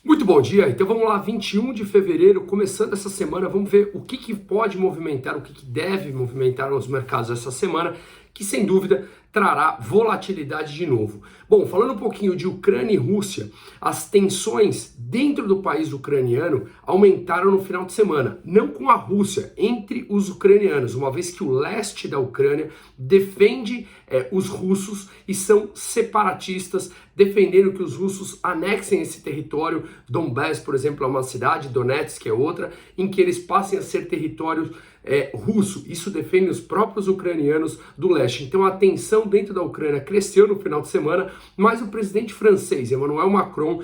Muito bom dia, então vamos lá, 21 de fevereiro, começando essa semana, vamos ver o que pode movimentar, o que deve movimentar os mercados essa semana, que sem dúvida trará volatilidade de novo. Bom, falando um pouquinho de Ucrânia e Rússia, as tensões dentro do país ucraniano aumentaram no final de semana, não com a Rússia, entre os ucranianos, uma vez que o leste da Ucrânia defende os russos e são separatistas, defendendo que os russos anexem esse território. Donbass, por exemplo, é uma cidade, Donetsk é outra, em que eles passem a ser territórios russo. Isso defende os próprios ucranianos do leste. Então a tensão dentro da Ucrânia cresceu no final de semana, mas o presidente francês, Emmanuel Macron,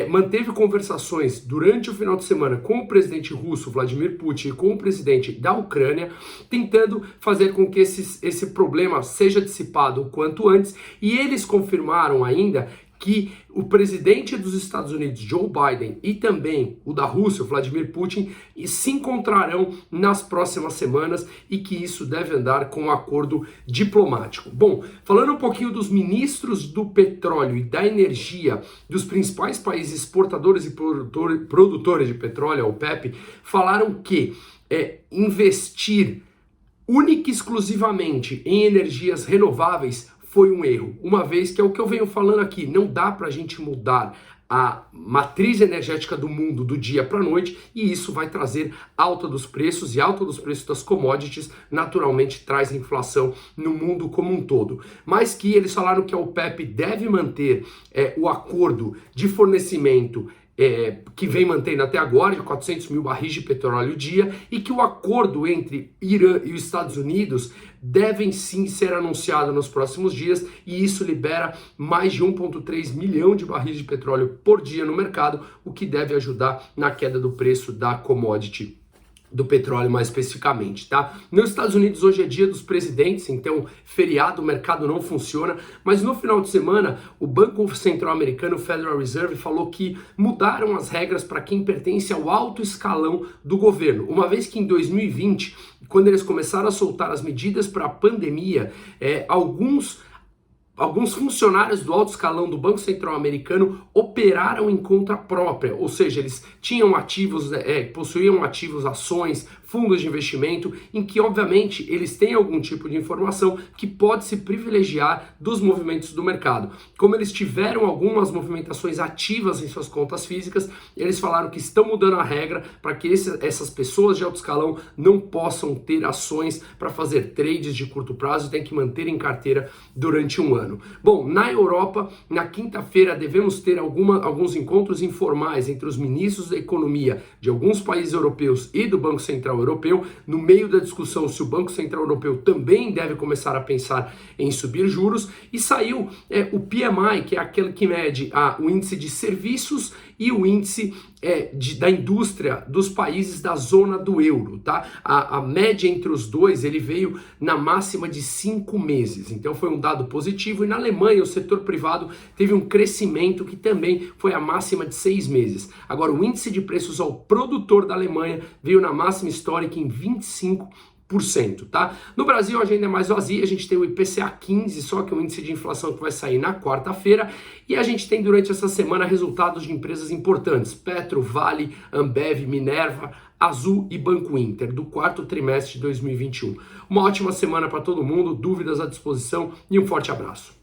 manteve conversações durante o final de semana com o presidente russo, Vladimir Putin, e com o presidente da Ucrânia, tentando fazer com que esse problema seja dissipado o quanto antes, e eles confirmaram ainda que o presidente dos Estados Unidos, Joe Biden, e também o da Rússia, Vladimir Putin, se encontrarão nas próximas semanas e que isso deve andar com um acordo diplomático. Bom, falando um pouquinho dos ministros do petróleo e da energia dos principais países exportadores e produtores de petróleo, a OPEP, falaram que investir única e exclusivamente em energias renováveis foi um erro, uma vez que é o que eu venho falando aqui, não dá para a gente mudar a matriz energética do mundo do dia para a noite, e isso vai trazer alta dos preços, e alta dos preços das commodities naturalmente traz inflação no mundo como um todo. Mas que eles falaram que a OPEP deve manter o acordo de fornecimento que vem mantendo até agora, de 400 mil barris de petróleo dia, e que o acordo entre Irã e os Estados Unidos devem sim ser anunciado nos próximos dias, e isso libera mais de 1,3 milhão de barris de petróleo por dia no mercado, o que deve ajudar na queda do preço da commodity, do petróleo mais especificamente, tá? Nos Estados Unidos hoje é dia dos presidentes, então feriado, o mercado não funciona, mas no final de semana o Banco Central Americano, Federal Reserve, falou que mudaram as regras para quem pertence ao alto escalão do governo, uma vez que em 2020, quando eles começaram a soltar as medidas para a pandemia, alguns funcionários do alto escalão do Banco Central Americano operaram em conta própria, ou seja, eles tinham ativos, possuíam ativos, ações, fundos de investimento, em que obviamente eles têm algum tipo de informação que pode se privilegiar dos movimentos do mercado. Como eles tiveram algumas movimentações ativas em suas contas físicas, eles falaram que estão mudando a regra para que essas pessoas de alto escalão não possam ter ações para fazer trades de curto prazo e tem que manter em carteira durante um ano. Bom, na Europa, na quinta-feira devemos ter alguns encontros informais entre os ministros da economia de alguns países europeus e do Banco Central Europeu, no meio da discussão se o Banco Central Europeu também deve começar a pensar em subir juros, e saiu o PMI, que é aquele que mede o índice de serviços e o índice da indústria dos países da zona do euro, tá? A média entre os dois, ele veio na máxima de 5 meses, então foi um dado positivo, e na Alemanha o setor privado teve um crescimento que também foi a máxima de 6 meses. Agora, o índice de preços ao produtor da Alemanha veio na máxima histórica em 25%. Tá? No Brasil a agenda é mais vazia, a gente tem o IPCA 15, só que é o índice de inflação que vai sair na quarta-feira, e a gente tem durante essa semana resultados de empresas importantes, Petro, Vale, Ambev, Minerva, Azul e Banco Inter, do quarto trimestre de 2021. Uma ótima semana para todo mundo, dúvidas à disposição e um forte abraço.